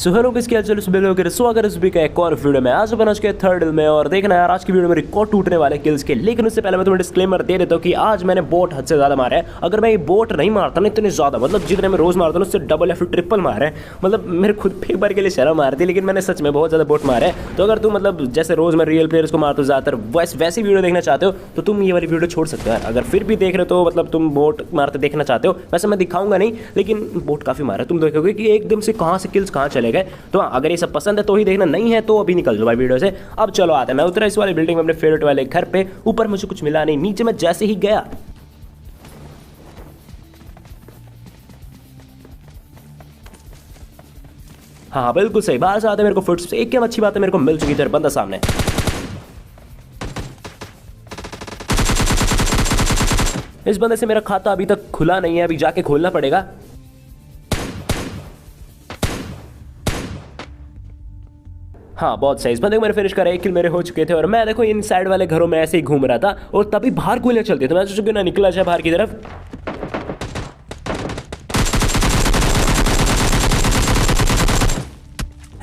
So hello किसके हाल चाल स्वागत है सुबह का एक और वीडियो में। आज अपन के थर्ड में और देखना यार आज की वीडियो में रिकॉर्ड टूटने वाले किल्स के। लेकिन उससे पहले मैं तुम्हें डिस्क्लेमर दे देता हूँ कि आज मैंने बोट हद से ज्यादा मारा है। अगर मैं ये बोट नहीं मारता ना इतने ज्यादा, मतलब जितने मैं रोज मारता हूँ उससे डबल या फिर ट्रिपल मारा है। मतलब मेरे खुद पे एक बार के लिए शर्म मारती, लेकिन मैंने सच में बहुत ज्यादा बोट मारा है। तो अगर तुम मतलब जैसे रोज मैं रियल प्लेयर्स को मारता हूँ ज्यादातर वैसी वीडियो देखना चाहते हो तो तुम ये वाली वीडियो छोड़ सकते हो यार। अगर फिर भी देख रहे हो तो मतलब तुम बोट मारते देखना चाहते हो, वैसे मैं दिखाऊंगा नहीं, लेकिन बोट काफी मारा है। तुम देखोगे कि एकदम से कहाँ से किल्स कहाँ चले गए। तो अगर ये सब पसंद है तो ही देखना, नहीं है तो अभी निकल जाओ भाई वीडियो से। अब चलो आते हैं। मैं उतरा इस वाली बिल्डिंग में अपने फेवरेट वाले घर पे। ऊपर मुझे कुछ मिला नहीं, नीचे मैं जैसे ही गया हाँ बिल्कुल सही, बाहर से आते मेरे को फुट्स। एक क्या अच्छी बात है, मेरे को मिल चुकी थी बंदा सामने। इस बंदे से मेरा खाता अभी तक खुला नहीं है, अभी जाके खोलना पड़ेगा। हाँ बहुत सही, इस बंदे को मैंने फिनिश करा। एक किल मेरे हो चुके थे और मैं देखो इन साइड वाले घरों में ऐसे ही घूम रहा था और तभी बाहर गोलियां चलती तो मैं सोचा क्यों ना निकला जाए बाहर की तरफ।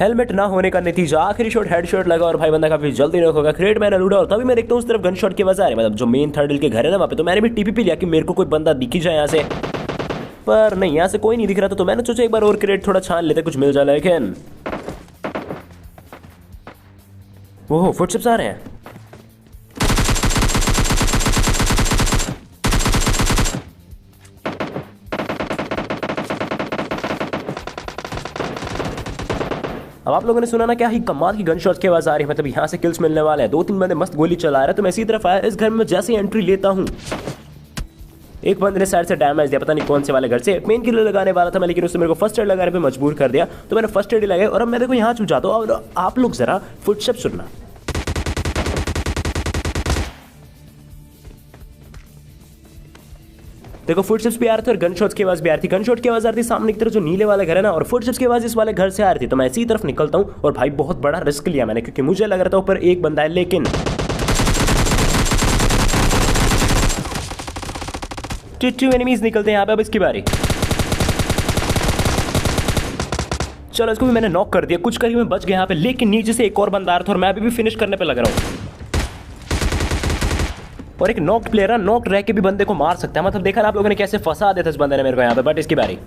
हेलमेट ना होने का नतीजा आखिरी शॉट हेडशॉट लगा और भाई बंदा काफी जल्दी नॉक होगा। क्रेट मैंने लूटा और तभी मैं देखता हूँ उस तरफ गन शॉट की आवाज आ रही है, मतलब जो मेन थर्ड के घर है ना वहाँ पे। तो मैंने भी टीपीपी लिया कि मेरे को कोई बंदा दिखी जाए यहाँ से, पर नहीं यहाँ से कोई नहीं दिख रहा था। तो मैंने सोचा एक बार और क्रेट थोड़ा छान लेते कुछ मिल जाए, लेकिन वो फुटस्टेप्स आ रहे हैं। अब आप लोगों ने सुना ना क्या ही कमाल की गन शॉट्स की आवाज आ रही है, मतलब यहाँ से किल्स मिलने वाले हैं। 2-3 बंदे मस्त गोली चला रहे हैं। तो मैं इसी तरफ आया, इस घर में जैसे ही एंट्री लेता हूँ एक बंदे ने साइड से डैमेज दिया, पता नहीं कौन से वाले घर से। पेन किलर लगाने वाला था मैं, लेकिन उसने मेरे को फर्स्ट एड लगाने पे मजबूर कर दिया। तो मैंने फर्स्ट एड लगाया और अब मैं देखो यहाँ छुप जाता हूँ। और आप लोग जरा फुटस्टेप्स सुनना, देखो फुटस्टेप्स भी आ रहे थे और गन शॉट्स की आवाज भी आ रही थी। गन शॉट की आवाज आ रही थी सामने की तरफ जो नीले वाला घर है ना, और फुटस्टेप्स की आवाज इस वाले घर से आ रही थी। तो मैं इसी तरफ निकलता हूँ और भाई बहुत बड़ा रिस्क लिया मैंने, क्योंकि मुझे लग रहा था ऊपर एक बंदा है, लेकिन टू एनिमीज निकलते हैं यहाँ पे। अब इसकी बारी, चलो इसको भी मैंने नॉक कर दिया। कुछ करीब में बच गया यहाँ पे, लेकिन नीचे से एक और बंदा आ रहा था और मैं अभी भी फिनिश करने पे लग रहा हूँ। और एक नॉक्ड प्लेयर है, नॉक्ड रह के भी बंदे को मार सकता है। मतलब देखा ना आप लोगों ने कैसे फंसा दिया था इस बंदे ने मेरे को यहाँ पे। बट इसकी बारी,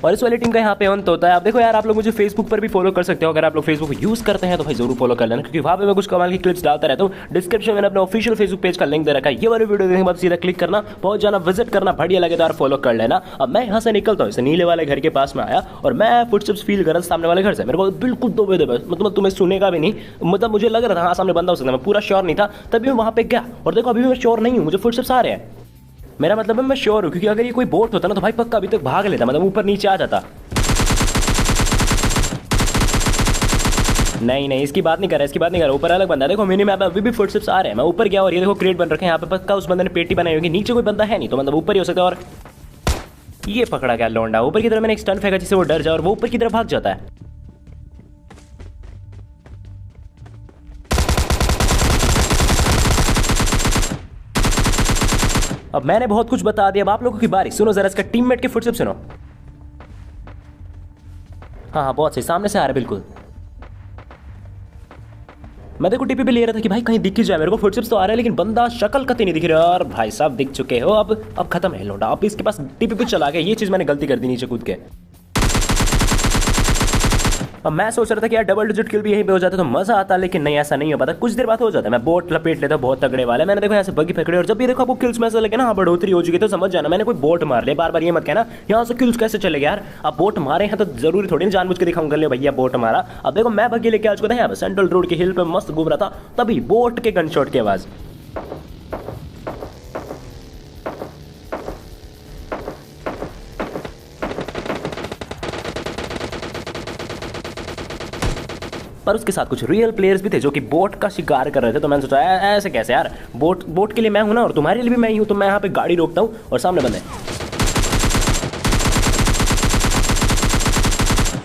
और इस वाली टीम का यहाँ पे अंत होता है। आप देखो यार आप लोग मुझे फेसबुक पर भी फॉलो कर सकते हो। अगर आप लोग फेसबुक यूज करते हैं तो भाई जरूर फॉलो कर लेना, क्योंकि वहाँ पे मैं कुछ कमाल की क्लिप्स डालता रहता हूँ। डिस्क्रिप्शन में अपने ऑफिशियल फेसबुक पेज का लिंक दे रखा है। ये वाली वीडियो देखने के बाद सीधा क्लिक करना, पहुंच जाना, विजिट करना, बढ़िया लगे तो यार फॉलो कर लेना। अब मैं यहाँ से निकलता हूँ, इस नीले वाले घर के पास में आया और मैं फुटस्टेप्स फील कर रहा सामने वाले घर से। मेरे को बिल्कुल दो बजे मतलब तुम्हें सुनेगा भी नहीं, मतलब मुझे लग रहा था हाँ सामने बंदा हो सकता है, मैं पूरा श्योर नहीं था। तभी मैं वहाँ पे गया और देखो अभी भी मैं श्योर नहीं हूँ, मुझे फुटस्टेप्स आ रहे हैं। मेरा मतलब है मैं श्योर हूँ, क्योंकि अगर ये कोई बोट होता ना तो भाई पक्का अभी तक भाग लेता, मतलब ऊपर नीचे आ जाता। नहीं इसकी बात नहीं कर रहा, इसकी बात नहीं कर रहा। ऊपर अलग बंदा है, देखो मिनी मैप अभी भी फुटस्टेप्स आ रहे हैं। मैं ऊपर गया और ये देखो क्रेट बन रखे हैं यहाँ पे, पक्का उस बंदे ने पेटी बनाई होगी। नीचे कोई बंदा है नहीं, तो मतलब ऊपर ही हो सकता है। और ये पकड़ा गया लौंडा ऊपर की तरफ। मैंने एक स्टन फेंका जिससे वो डर जाए और वो ऊपर की तरफ भाग जाता है। अब मैंने बहुत कुछ बता दिया, अब आप लोगों की बारी। सुनो जरा इसका टीममेट के फुटस्टेप्स सुनो। हाँ बहुत सही, सामने से आ रहा है बिल्कुल। मैं देखो टीपी पे ले रहा था कि भाई कहीं दिख ही जाए मेरे को। फुटस्टेप्स तो आ रहा है लेकिन बंदा शक्ल कतई नहीं दिख रहा। और भाई साहब दिख चुके हो, अब खत्म है लोडा। अब इसके पास टीपी पे चला गया, ये चीज मैंने गलती कर दी नीचे कूद के। अब मैं सोच रहा था कि यार डबल डिजिट किल भी यहीं पे हो जाता तो मजा आता, लेकिन नहीं ऐसा नहीं हो पाता। कुछ देर बाद हो जाता, मैं बोट लपेट लेता बहुत तगड़े वाले। मैंने देखो यहाँ से बगी पकड़े और जब ये देखो आपको किल्स में ऐसा लगे ना बढ़ोतरी हो चुकी तो समझ जाना मैंने कोई बोट मार लिया। बार बार ये मत कहना यहाँ से किल्स कैसे चले यार। आप बोट मारे हैं तो जरूरी थोड़ी ना जानबूझ के दिखाऊंगा ले भैया बोट मारा। अब देखो मैं बगी लेके आ चुका था यहाँ पे, सेंट्रल रोड के हिल पे मस्त घूम रहा था, तभी बोट के गन शॉट की आवाज। पर उसके साथ कुछ रियल प्लेयर्स भी थे जो कि बोट का शिकार कर रहे थे। तो मैंने सोचा ऐसे कैसे यार, बोट के लिए मैं हूं ना और तुम्हारे लिए भी मैं ही हूं। तो मैं यहाँ पे गाड़ी रोकता हूँ और सामने बंदे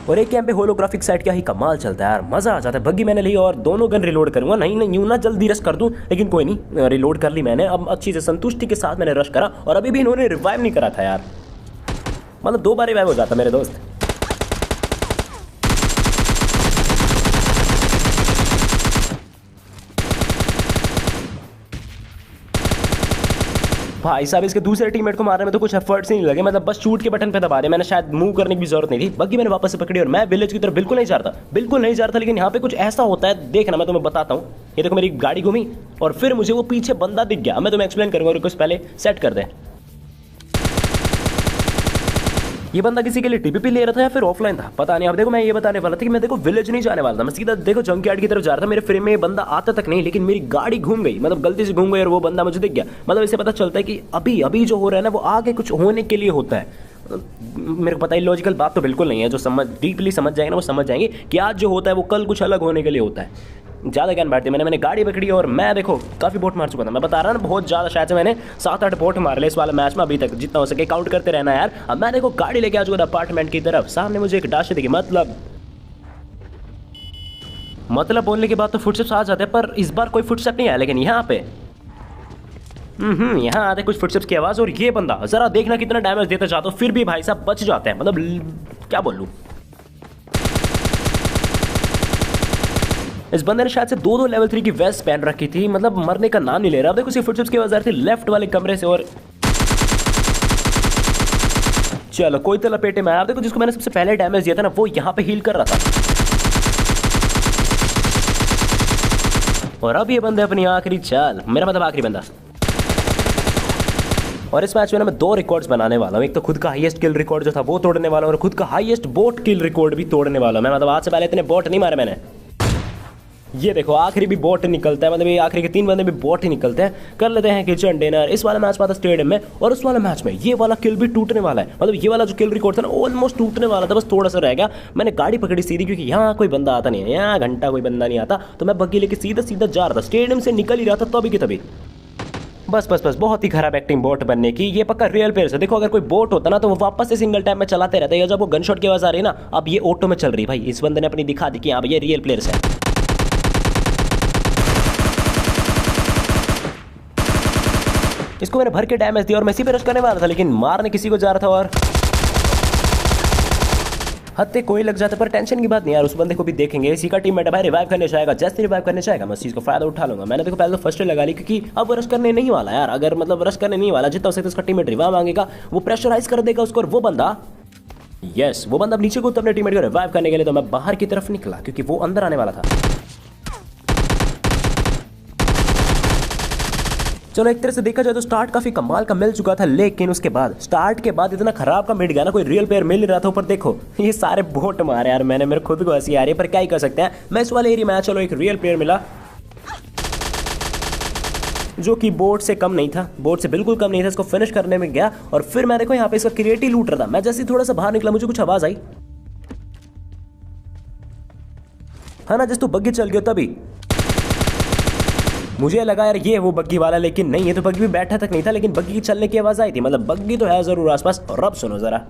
और एक यहाँ पे होलोग्राफिक साइट क्या ही कमाल चलता है यार, मजा आ जाता है। बग्गी मैंने ली और दोनों गन रिलोड करूंगा। नहीं यूं ना जल्दी रश कर दूं, लेकिन कोई नहीं, रिलोड कर ली मैंने। अब अच्छी से संतुष्टि के साथ मैंने रश करा और अभी भी इन्होंने रिवाइव नहीं करा था यार, मतलब 2 बार रिवाइव हो जाता मेरे दोस्त। भाई साहब इसके दूसरे टीममेट को मारने में तो कुछ एफर्ट्स ही नहीं लगे, मतलब बस शूट के बटन पे दबा दिया मैंने, शायद मूव करने की भी जरूरत नहीं थी। बग्गी मैंने वापस से पकड़ी और मैं विलेज की तरफ बिल्कुल नहीं जा रहा था, बिल्कुल नहीं जा रहा था। लेकिन यहाँ पे कुछ ऐसा होता है, देखना मैं तुम्हें बताता हूँ। ये देखो मेरी गाड़ी घूमी और फिर मुझे वो पीछे बंदा दिख गया। मैं तुम्हें एक्सप्लेन करूंगा, रिक्वेस्ट पहले सेट कर दे। ये बंदा किसी के लिए टीपीपी ले रहा था या फिर ऑफलाइन था पता नहीं। अब देखो मैं ये बताने वाला था कि मैं देखो विलेज नहीं जाने वाला था, मैं सीधा देखो जंकयार्ड की तरफ जा रहा था। मेरे फ्रेम में ये बंदा आता तक नहीं, लेकिन मेरी गाड़ी घूम गई, मतलब गलती से घूम गई और वो बंदा मुझे दिख गया। मतलब इससे पता चलता है कि अभी अभी जो हो रहा है ना वो आगे कुछ होने के लिए होता है। मेरे को पता है लॉजिकल बात तो बिल्कुल नहीं है, जो समझ डीपली समझ जाएंगे ना वो समझ जाएंगे कि आज जो होता है वो कल कुछ अलग होने के लिए होता है। ज़्यादा ज्ञान बांटते मैंने गाड़ी पकड़ी और मैं देखो काफ़ी बोट मार चुका था। मैं बता रहा ना बहुत ज़्यादा, शायद से मैंने 7-8 बोट मार ले इस वाले मैच में अभी तक, जितना हो सके काउंट करते रहना यार। अब मैं देखो गाड़ी लेके आ चुका था अपार्टमेंट की तरफ। सामने मुझे एक डाशे दिखी, मतलब बोलने के बाद तो फुटस्टेप्स आ जाते हैं, पर इस बार कोई फुटस्टेप नहीं आया। लेकिन यहाँ पे यहाँ आते कुछ फुटस्टेप्स की आवाज़ और ये बंदा ज़रा देखना कितना डैमेज देता जाता हूँ, फिर भी भाई साहब बच जाते हैं। मतलब क्या बोलूँ, इस बंदे ने शायद से 2-2 लेवल 3 की वेस्ट पहन रखी थी, मतलब मरने का नाम नहीं ले रहा। अब देखो उसी फुटस्टेप्स की आवाज़ आ रही थी लेफ्ट वाले कमरे से और चलो कोई तो लपेटे में आया। देखो जिसको मैंने सबसे पहले डैमेज दिया था ना वो यहाँ पे हील कर रहा था। और अब ये बंदे अपनी आखिरी चाल, मेरा मतलब आखिरी बंदा। और इस मैच में मैं 2 रिकॉर्ड्स बनाने वाला हूँ। एक तो खुद का हाईएस्ट किल रिकॉर्ड जो था वो तोड़ने वाला हूँ और खुद का हाईएस्ट बोट किल रिकॉर्ड भी तोड़ने वाला हूँ मैं। मतलब आज से पहले इतने बोट नहीं मारे मैंने। ये देखो आखिरी भी बोट निकलता है, मतलब ये आखिरी के 3 बंदे भी बोट ही निकलते हैं। कर लेते हैं किचन डिनर। इस वाला मैच था स्टेडियम में और उस वाला मैच में ये वाला किल भी टूटने वाला है। मतलब ये वाला जो किल रिकॉर्ड था ना ऑलमोस्ट टूटने वाला था, बस थोड़ा सा रह गया। मैंने गाड़ी पकड़ी सीधी क्योंकि यहाँ कोई बंदा आता नहीं है, यहाँ घंटा कोई बंदा नहीं आता, तो मैं बग्गी लेके सीधा सीधा जा रहा था। स्टेडियम से निकल ही रहा था तभी की तभी बस बहुत ही खराब एक्टिंग बोट बनने की। ये पक्का रियल प्लेयर है। देखो अगर कोई बोट होता ना तो वो वापस से सिंगल टाइम में चलाते रहते हैं। जब वो गन शॉट की आवाज आ रही है ना, अब ये ऑटो में चल रही है। भाई इस बंदे ने अपनी दिखा दी कि हाँ ये रियल प्लेयर्स है। इसको मैंने भर के डैमेज दिया और मैं इसी पे रश करने वाला था, लेकिन मारने किसी को जा रहा था और हत्ते कोई लग जाता। पर टेंशन की बात नहीं यार, उस बंदे को भी देखेंगे। इसी का टीम भाई रिवाइव करने जाएगा, जैसे रिवाइव करने जाएगा मैं इस चीज़ को फायदा उठा लूंगा। मैंने देखो पहले तो फर्स्ट लगा ली क्योंकि अब वो रश करने नहीं वाला यार। अगर मतलब रश करने नहीं वाला, जितना हो सकता है उसका टीममेट रिवाइव मांगेगा, वो प्रेशराइज कर देगा उसको और वो बंदा वो बंदा अब नीचे को अपने टीममेट को रिवाइव करने के लिए। तो मैं बाहर की तरफ निकला क्योंकि वो अंदर आने वाला था। चलो एक तरह से देखा जाए तो स्टार्ट काफी कमाल का मिल चुका था, लेकिन उसके बाद स्टार्ट के बाद इतना खराब का मिल गया ना, कोई रियल प्लेयर मिल नहीं रहा था। ऊपर देखो ये सारे बोट मारे यार मैंने, मेरे खुद को हंसी आ रही है पर क्या ही कर सकते हैं। मैं इस वाले एरिया में चलो एक रियल प्लेयर मिला जो कि बोट से कम नहीं था, बोट से बिल्कुल कम नहीं था। इसको फिनिश करने में गया और फिर मैं देखो यहाँ पे इसका क्रिएटिव लूट रहा था। मैं जैसे थोड़ा सा बाहर निकला मुझे कुछ आवाज आई, है ना, जिस तो बग्गी चल गया तभी मुझे लगा यार ये वो बग्गी वाला, लेकिन नहीं, ये तो बग्गी भी बैठा तक नहीं था, लेकिन बग्गी की चलने की आवाज आई थी। मतलब बग्गी तो है जरूर आसपास। और अब सुनो जरा,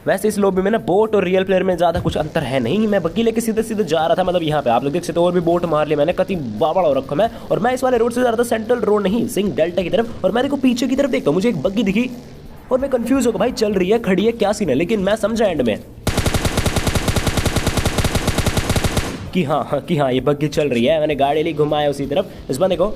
वैसे इस लॉबी में ना बोट और रियल प्लेयर में ज्यादा कुछ अंतर है नहीं। मैं बग्गी लेके सीधे सीधे जा रहा था, मतलब यहाँ पे आप लोग देख सकते हो और भी बोट मार ली मैंने, कति बाबड़ा हो रखा मैं। और मैं इस वाले रोड से जा रहा था, सेंट्रल रोड नहीं, सिंह डेल्टा की तरफ। और मैं देखो पीछे की तरफ देखता हूँ, मुझे एक बग्गी दिखी और मैं कंफ्यूज हो गया, भाई चल रही है खड़ी है क्या सीन है। लेकिन मैं समझा एंड में कि हाँ ये बग्गी चल रही है। मैंने गाड़ी ली, घुमाया उसी तरफ। इस बंदे को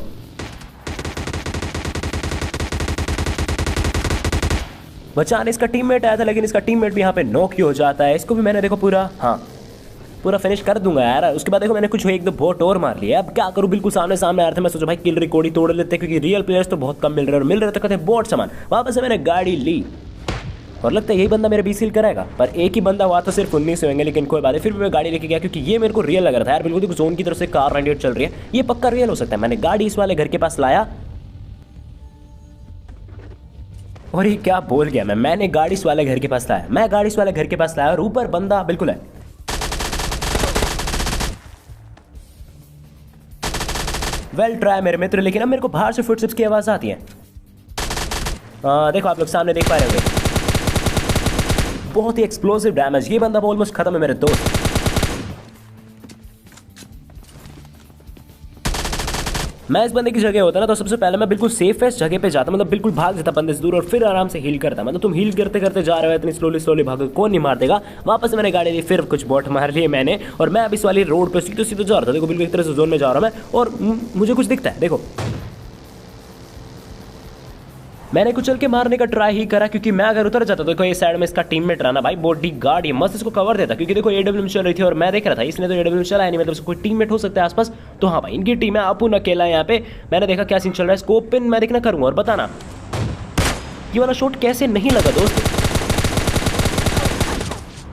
बचाने इसका टीममेट आया था, लेकिन इसका टीममेट भी यहाँ पे नॉक ही हो जाता है। इसको भी मैंने देखो पूरा फिनिश कर दूंगा यार। उसके बाद देखो मैंने कुछ एक दो बोट और मार लिया। अब क्या करूँ, बिल्कुल सामने आ रहे थे। मैं सोचा भाई किल रिकॉर्ड ही तोड़ लेते, क्योंकि रियल प्लेयर्स तो बहुत कम मिल रहे हैं और मिल रहे थे कहते बोट सामान। वापस से मैंने गाड़ी ली और लगता है यही बंदा मेरे 20 किल कराएगा, पर एक ही बंदा हुआ तो सिर्फ 19 होंगे। लेकिन कोई बात है, फिर भी मैं गाड़ी लेके गया क्योंकि ये मेरे को रियल लग रहा था यार। बिल्कुल जोन की तरफ से कार 98 चल रही है, ये पक्का रियल हो सकता है। मैंने गाड़ी इस वाले घर के पास लाया और ये क्या बोल गया मैंने गाड़ी इस वाले घर के पास लाया। मैं गाड़ी इस वाले घर के पास लाया और ऊपर बंदा बिल्कुल है। वेल ट्राई मेरे मित्र, लेकिन अब मेरे को बाहर से फुटस्टेप्स की आवाज आती है। देखो आप लोग सामने देख पा रहे होंगे, बहुत ही एक्सप्लोसिव डैमेज। ये बंदा ऑलमोस्ट खत्म है मेरे दोस्त। मैं इस बंदे की जगह होता ना तो सबसे पहले मैं बिल्कुल सेफेस्ट जगह पे जाता, मतलब बिल्कुल भाग जाता बंदे से दूर और फिर आराम से हील करता। मतलब तुम हील करते करते जा रहे हो इतनी स्लोली स्लोली भागो, कौन नहीं मार देगा। वापस मैंने गाड़ी ली, फिर कुछ बॉट मार लिए मैंने, और मैं अब इस वाली रोड पे सीधे सीधे जा रहा था। देखो बिल्कुल एक तरह से जोन में जा रहा हूँ मैं, और मुझे कुछ दिखता है। देखो मैंने कुछ चल के मारने का ट्राई ही करा, क्योंकि मैं अगर उतर जाता तो देखो ये साइड में इसका टीममेट रहा ना भाई, बॉडी गार्ड, ये मस्त इसको कवर देता, क्योंकि देखो एडब्ल्यूएम चल रही थी और मैं देख रहा था, इसने तो एडब्ल्यूएम चला है नहीं, मतलब कोई टीममेट हो सकता है आसपास। तो हाँ भाई इनकी टीम है, अपुन अकेला है यहाँ पे। मैंने देखा क्या सीन चल रहा है, स्कोप पिन मैं देखना करूँगा और बताना ये वाला शॉट कैसे नहीं लगा दोस्त।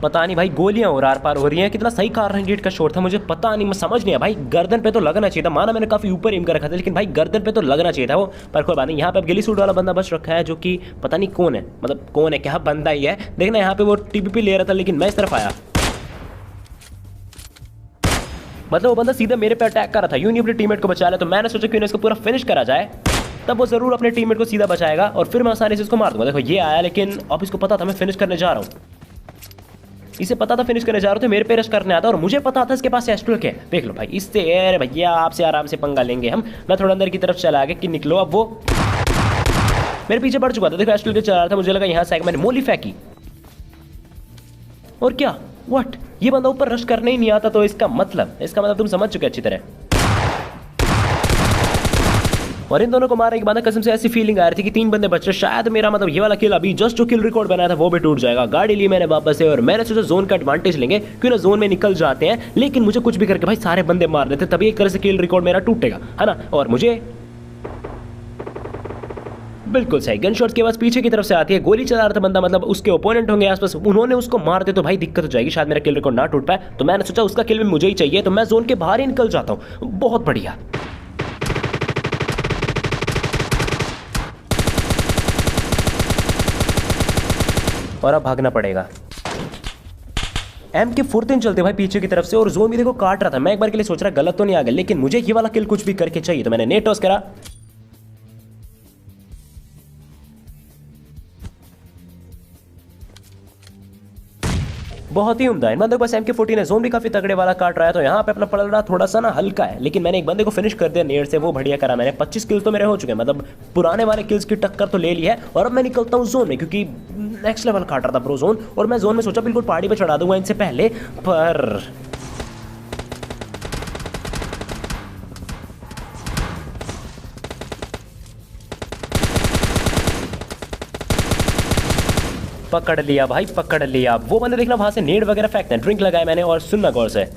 पता नहीं भाई, गोलियां और आर पार हो रही हैं। कितना सही कारगेट का शॉट था, मुझे पता नहीं, मैं समझ नहीं आया भाई। गर्दन पे तो लगना चाहिए था, माना मैंने काफी ऊपर एम कर रखा था, लेकिन भाई गर्दन पे तो लगना चाहिए था वो। पर कोई बात नहीं। यहाँ पे अब गिली सूट वाला बंदा बच रखा है, जो कि पता नहीं कौन है, मतलब कौन है, क्या बंदा ही है। देखना यहाँ पे वो टीपीपी ले रहा था, लेकिन मैं इस तरफ आया, मतलब वो बंदा सीधा मेरे पे अटैक कर रहा था, यूं नहीं अपने टीममेट को बचा लिया। तो मैंने सोचा कि इसको पूरा फिनिश करा जाए, तब वो जरूर अपने टीममेट को सीधा बचाएगा और फिर मैं आसानी से इसको मार दूंगा। देखो ये आया, लेकिन अब इसको पता था मैं फिनिश करने जा रहा हूँ, इसे पता था फिनिश करने जा रहे थे, मेरे पे रश करने आता, और मुझे पता था इसके पास एस्ट्रल है। देख लो भाई, इससे यार भैया आपसे आराम से पंगा लेंगे हम। मैं थोड़ा अंदर की तरफ चला गया कि निकलो। अब वो मेरे पीछे बढ़ चुका था, देखो एस्ट्रल के चला रहा था, मुझे लगा यहाँ से मैंने मोली फेंकी, और क्या व्हाट, ये बंदा ऊपर रश करने ही नहीं आता। तो इसका मतलब तुम समझ चुके अच्छी तरह। और इन दोनों को मारने के बाद कसम से ऐसी फीलिंग आ रही थी कि 3 बंदे बच रहे, शायद मेरा मतलब ये वाला किल अभी जस्ट जो किल रिकॉर्ड बनाया था वो भी टूट जाएगा। गाड़ी ली मैंने वापस से, और मैंने सोचा जोन का एडवांटेज लेंगे, क्यों ना जोन में निकल जाते हैं। लेकिन मुझे कुछ भी करके भाई सारे बंदे मार देते, तभी एक तरह से किल रिकॉर्ड मेरा टूटेगा, है ना। और मुझे बिल्कुल सही गन शॉट के बाद पीछे की तरफ से आती है, गोली चला रहा था बंदा, मतलब उसके ओपोनेंट होंगे आसपास, उन्होंने उसको मार दे तो भाई दिक्कत हो जाएगी, शायद मेरा किल रिकॉर्ड ना टूट पाए। तो मैंने सोचा उसका किल भी मुझे ही चाहिए, तो मैं जोन के बाहर ही निकल जाता हूँ। बहुत बढ़िया। और अब भागना पड़ेगा। MK14 चलते भाई पीछे की तरफ से, और जोन भी देखो काट रहा था। मैं एक बार के लिए सोच रहा गलत तो नहीं आ गया, लेकिन मुझे ये वाला किल कुछ भी करके चाहिए। तो मैंने नेट टॉस करा, बहुत ही उम्दा है। बंदे के पास MK14 है, जोन भी काफी तगड़े वाला काट रहा है। तो यहाँ पे अपना पड़ रहा थोड़ा सा ना हल्का है, लेकिन मैंने एक बंदे को फिनिश कर दिया नेट से, वो बढ़िया करा मैंने। 25 किल्स तो मेरे हो चुके हैं, मतलब पुराने वाले किल्स की टक्कर तो ले ली है। और अब मैं निकलता हूँ जोन में, क्योंकि नेक्स्ट लेवल काट रहा था प्रो जोन, और मैं जोन में सोचा बिल्कुल पहाड़ी पे चढ़ा दूंगा इनसे पहले, पर पकड़ लिया भाई, पकड़ लिया। वो बंदे देखना वहां से नेड वगैरह फेंकते हैं। ड्रिंक लगाया मैंने, और सुनना गौर से,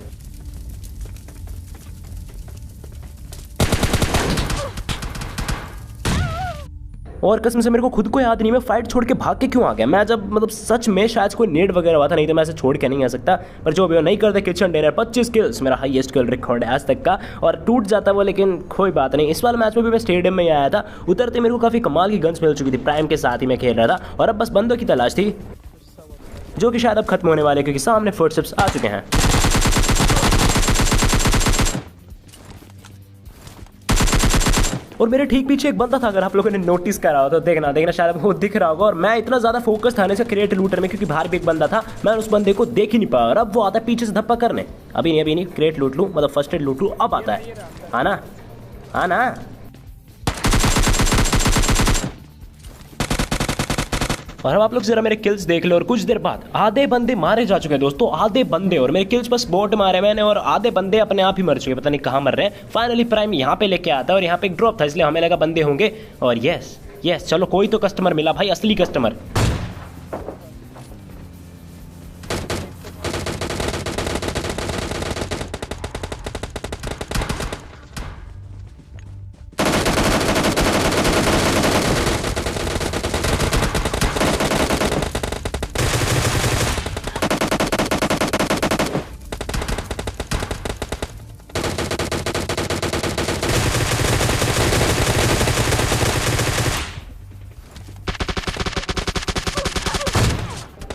और कसम से मेरे को खुद को याद नहीं मैं फाइट छोड़ के भाग के क्यों आ गया। मैं जब मतलब सच में शायद कोई नेड वगैरह हुआ था, नहीं तो मैं ऐसे छोड़ के नहीं आ सकता। पर जो भी हो नहीं करते किचन डिनर 25 किल्स मेरा हाईएस्ट किल रिकॉर्ड है आज तक का, और टूट जाता वो, लेकिन कोई बात नहीं। इस वाले मैच में भी मैं स्टेडियम में ही आया था, उतरते मेरे को काफ़ी कमाल की गन्स मिल चुकी थी, प्राइम के साथ ही मैं खेल रहा था, और अब बस बंदों की तलाश थी, जो कि शायद अब खत्म होने वाले, क्योंकि सामने फुटस्टेप्स आ चुके हैं। और मेरे ठीक पीछे एक बंदा था, अगर आप लोगों ने नोटिस करा हो तो देखना शायद आपको दिख रहा होगा। और मैं इतना ज्यादा फोकस था इसे क्रिएट लूटर में, क्योंकि बाहर भी एक बंदा था, मैं उस बंदे को देख ही नहीं पाया। और अब वो आता है पीछे से धप्पा करने, अभी नहीं क्रिएट लूट लूँ, मतलब फर्स्ट एड लूट लूँ, अब आता है। आना आना, और अब आप लोग जरा मेरे किल्स देख लो। और कुछ देर बाद आधे बंदे मारे जा चुके हैं दोस्तों, आधे बंदे, और मेरे किल्स बस बोट मारे मैंने, और आधे बंदे अपने आप ही मर चुके, पता नहीं कहाँ मर रहे हैं। फाइनली प्राइम यहाँ पे लेके आता है, और यहाँ पे एक ड्रॉप था, इसलिए हमें लगा बंदे होंगे। और यस चलो कोई तो कस्टमर मिला भाई, असली कस्टमर।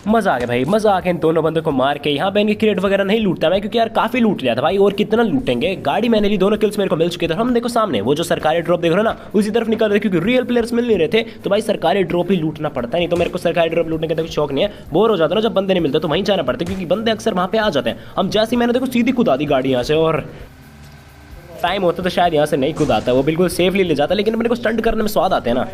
मजा आ गया भाई, मजा आ गया इन दोनों बंदों को मार के। यहाँ पे इनकी क्रेट वगैरह नहीं लूटता मैं, क्योंकि यार काफी लूट लिया था भाई, और कितना लूटेंगे। गाड़ी मैंने ली, दोनों किल्स मेरे को मिल चुके थे। हम देखो सामने वो जो सरकारी ड्रॉप देख रहे हो ना, उसी तरफ निकल रहे, क्योंकि रियल प्लेयर्स मिल नहीं रहे थे। तो भाई सरकारी ड्रॉप ही लूटना पड़ता है, नहीं तो मेरे को सरकारी ड्रॉप लूटने का तो शौक नहीं है, बोर हो जाता ना जब बंदे नहीं मिलते, तो वहीं जाना पड़ता है, क्योंकि बंदे अक्सर वहाँ पे आ जाते हैं। हम जैसे मैंने देखो सीधी कुदा दी गाड़ी यहाँ से, और टाइम होता तो शायद यहाँ से नहीं कूद आता, वो बिल्कुल सेफली ले जाता, लेकिन मेरे को स्टंट करने में स्वाद आते हैं ना।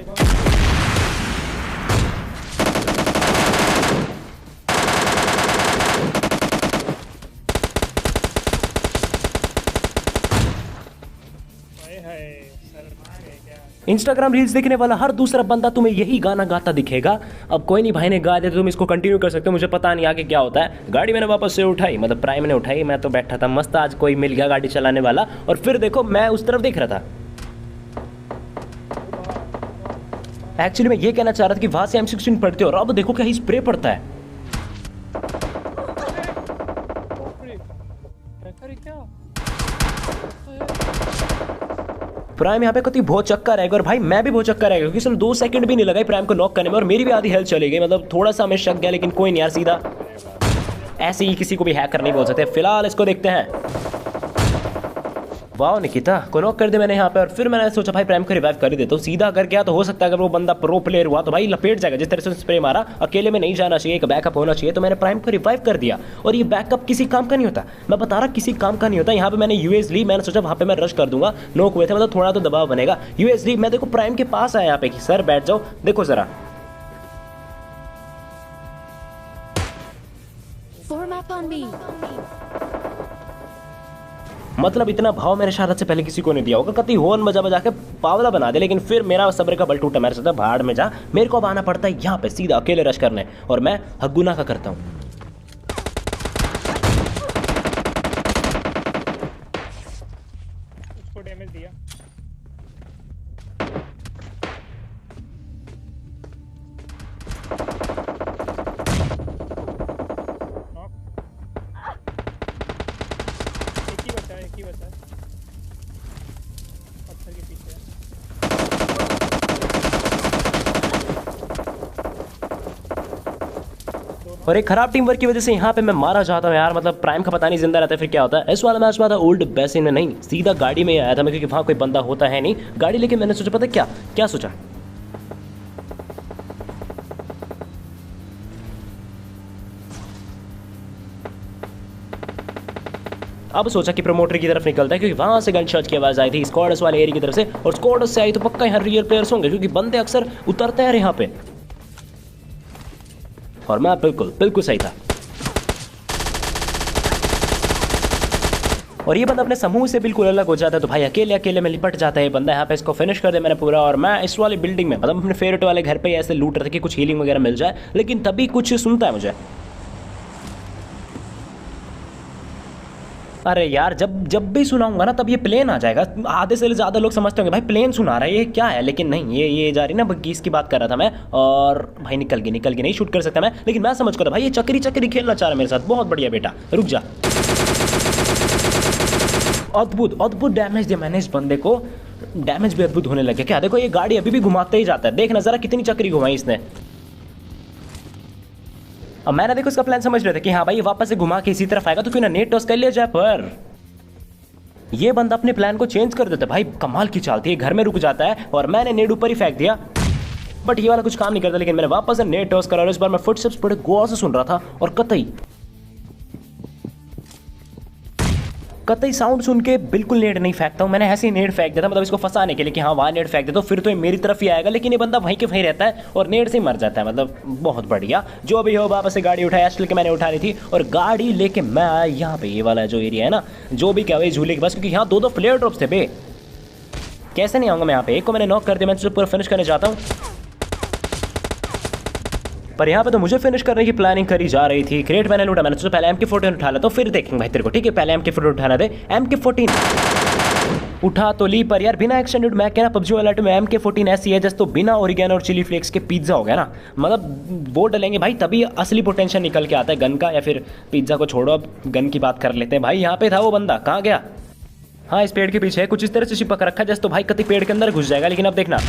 इंस्टाग्राम रील्स देखने वाला हर दूसरा बंदा तुम्हें यही गाना गाता दिखेगा। अब कोई नहीं, भाई ने गा दिया तो तुम इसको कंटिन्यू कर सकते हो, मुझे पता नहीं आगे क्या होता है। गाड़ी मैंने वापस से उठाई, मतलब प्राइम ने उठाई, मैं तो बैठा था मस्त, आज कोई मिल गया गाड़ी चलाने वाला। और फिर देखो मैं उस तरफ देख रहा था। एक्चुअली मैं ये कहना चाह रहा था कि वहां से M16 पड़ते हो, और अब देखो क्या ही स्प्रे पड़ता है। प्राइम यहाँ पे कति बहुत चक्कर रहेगा, और भाई मैं भी बहुत चक्कर रहेगा, क्योंकि सिर्फ 2 सेकंड भी नहीं लगाई प्राइम को नॉक करने में, और मेरी भी आधी हेल्थ चली गई। मतलब थोड़ा सा हमें शक गया, लेकिन कोई नहीं यार, सीधा ऐसे ही किसी को भी हैकर नहीं बोल सकते। फिलहाल इसको देखते हैं। वाह निकिता को नॉक कर दे मैंने यहाँ पे, और फिर मैंने सोचा भाई प्राइम को रिवाइव कर ही देता हूँ। सीधा कर गया तो हो सकता है अगर वो बंदा प्रो प्लेयर हुआ तो भाई लपेट जाएगा, जिस तरह से स्प्रे मारा। अकेले में नहीं जाना चाहिए, एक बैकअप होना चाहिए। तो मैंने प्राइम को रिवाइव कर दिया, और ये बैकअप किसी काम का नहीं होता, मैं बता रहा किसी काम का नहीं होता। यहाँ पे मैंने यूएस ली, मैंने सोचा वहाँ पे मैं रश कर दूंगा, नॉक हुए थे, मतलब थोड़ा तो दबाव बनेगा। यूएस ली, मैं देखो प्राइम के पास आया यहाँ पे, सर बैठ जाओ, देखो जरा मतलब इतना भाव मेरे शहादत से पहले किसी को नहीं दिया होगा। कति होन बजा बजा के पावला बना दे, लेकिन फिर मेरा सब्र का बल टूटा। मेरे सोचा भाड़ में जा, मेरे को अब आना पड़ता है यहाँ पे सीधा अकेले रश करने, और मैं हगुना का करता हूँ। उसको डैमेज दिया। एक ही बचा है पत्थर के पीछे। और एक खराब टीम वर्क की वजह से यहाँ पे मैं मारा जाता हूँ यार। मतलब प्राइम का पता नहीं जिंदा रहता है फिर क्या होता है। इस वाला मैच हुआ था ओल्ड बेसिन में, नहीं सीधा गाड़ी में आया था मैं, क्योंकि वहाँ कोई बंदा होता है नहीं। गाड़ी लेके मैंने सोचा पता क्या क्या सोचा, अब सोचा कि प्रमोटर की तरफ निकलता है, क्योंकि वहां से गन शॉट की आवाज आई थी स्क्वाड्स वाले एरिया की तरफ से, और स्क्वाड्स से आई तो पक्का यहाँ रियल प्लेयर्स होंगे, क्योंकि बंदे अक्सर उतरते हैं यहाँ पे। और मैं बिल्कुल बिल्कुल सही था। और ये बंदा अपने समूह से बिल्कुल अलग हो जाता है, तो भाई अकेले अकेले में लिपट जाता है ये बंदा। यहाँ पे इसको फिनिश कर दे मैंने पूरा, और मैं इस वाली बिल्डिंग में मतलब अपने फेवरेट वाले घर पे ऐसे लूट रहे थे कि कुछ हीलिंग वगैरह मिल जाए, लेकिन तभी कुछ सुनता है मुझे। अरे यार जब भी सुनाऊंगा ना तब ये प्लेन आ जाएगा। आधे से ज़्यादा लोग समझते होंगे भाई प्लेन सुना रहा है ये क्या है, लेकिन नहीं, ये जा रही ना बग्गी, इसकी बात कर रहा था मैं। और भाई निकल गई नहीं शूट कर सकता मैं, लेकिन मैं समझ कर भाई ये चक्री खेलना चाह रहा है मेरे साथ। बहुत बढ़िया बेटा, रुक जा। अद्भुत डैमेज दिया मैंने इस बंदे को, डैमेज भी अद्भुत होने लगे। क्या देखो ये गाड़ी अभी भी घुमाते ही जाता है, देखना जरा कितनी चक्री घुमाई इसने। अब मैंने देखो इसका प्लान समझ रहे थे कि हाँ भाई ये वापस से घुमा के इसी तरफ आएगा, तो क्यों ना नेट टॉस कर लिया जाए। पर ये बंदा अपने प्लान को चेंज कर देता है भाई, कमाल की चाल थी। ये घर में रुक जाता है और मैंने नेट ऊपर ही फेंक दिया, बट ये वाला कुछ काम नहीं करता। लेकिन मैंने वापस से नेट टॉस करा और इस बार मैं फुटस्टेप्स बड़े गौर से सुन रहा था, और कतई साउंड सुन के बिल्कुल नेट नहीं फेंकता हूँ। मैंने ऐसे ही नेट फेंक दिया था, मतलब इसको फंसाने के लिए कि हाँ वहाँ नेट फेंक दे तो फिर तो ये मेरी तरफ ही आएगा, लेकिन ये बंदा वहीं के वहीं रहता है और नेट से मर जाता है। मतलब बहुत बढ़िया, जो भी हो वापस से गाड़ी उठाया, एस्टल के मैंने उठा ली थी और गाड़ी लेके मैं आया यहाँ पे, ये वाला जो एरिया है ना, जो भी क्या हुआ झूले के पास, क्योंकि यहाँ दो फ्लेयर ड्रॉप्स थे बे। कैसे नहीं आऊँगा मैं यहाँ पे, एक को मैंने नॉक कर दिया, मैं पूरा फिनिश करने चाहता हूँ, पर यहाँ पे तो मुझे फिनिश करने की प्लानिंग करी जा रही थी। क्रेट मैंने लूटा, मैंने सोचा पहले MK14 उठा ला तो फिर देखेंगे भाई तेरे को, ठीक है पहले MK14 उठाना दे। MK14 उठा तो ली, पर यार बिना एक्सटेंडेड मैक के ना पबजी वाला में MK14 ऐसी है जैसे तो बिना ओरिगेनो और चिली फ्लेक्स के पिज्जा हो गया ना। मतलब वो डलेंगे भाई तभी असली पोटेंशियल निकल के आता है गन का, या फिर पिज्जा को छोड़ो अब गन की बात कर लेते हैं। भाई यहाँ पे था वो बंदा, कहाँ गया? हाँ इस पेड़ के पीछे कुछ इस तरह से चिपक रखा है जैसे तो भाई कति पेड़ के अंदर घुस जाएगा। लेकिन अब देखना,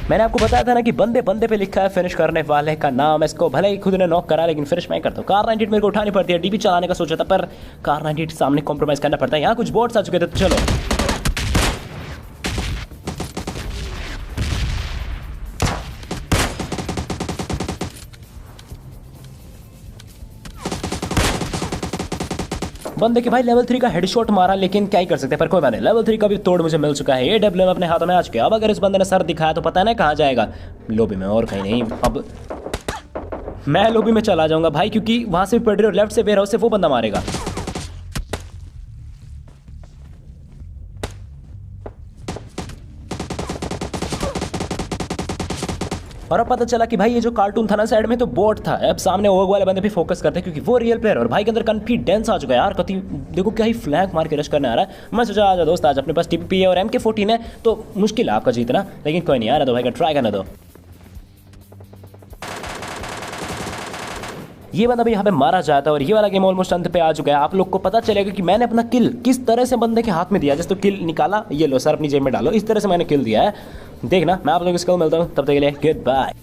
मैंने आपको बताया था ना कि बंदे पे लिखा है फिनिश करने वाले का नाम। इसको भले ही खुद ने नॉक करा लेकिन फिनिश मैं करता हूँ। कार 98 मेरे को उठानी पड़ती है, डीपी चलाने का सोचा था पर कार 98 सामने कॉम्प्रोमाइज करना पड़ता है। यहाँ कुछ बोट्स आ चुके थे, तो चलो बंदे के भाई लेवल 3 का हेडशॉट मारा, लेकिन क्या ही कर सकते हैं, पर कोई बात नहीं, लेवल 3 का भी तोड़ मुझे मिल चुका है। ये AWM अपने हाथों में आ चुके हैं। अब अगर इस बंदे ने सर दिखाया तो पता है ना कहाँ जाएगा, लॉबी में और कहीं नहीं। अब मैं लॉबी में चला जाऊंगा भाई, क्योंकि वहां से पड़ रही और लेफ्ट से वेयर हाउस से वो बंदा मारेगा। और अब पता चला कि भाई ये जो कार्टून था ना साइड में तो बोट था। अब सामने ओग वाले बंदे पे फोकस करते हैं क्योंकि वो रियल प्लेयर और भाई के अंदर कॉन्फिडेंस आ चुका है यार। कति देखो क्या ही फ्लैंक मार के रश करने आ रहा है। मैं सोचा आजा दोस्त, आज अपने पास TPP है और MK14 है तो मुश्किल है आपका जीतना, लेकिन कोई नहीं यार, दो भाई का ट्राई करने दो। ये बंदा भी यहाँ पे मारा जाता है और ये वाला गेम ऑलमोस्ट अंत पे आ चुका है। आप लोग को पता चलेगा कि मैंने अपना किल किस तरह से बंदे के हाथ में दिया। जैसे तो किल निकाला, ये लो सर अपनी जेब में डालो, इस तरह से मैंने किल दिया है। देखना मैं आप लोगों को मिलता हूँ, तब तक के लिए गुड बाय।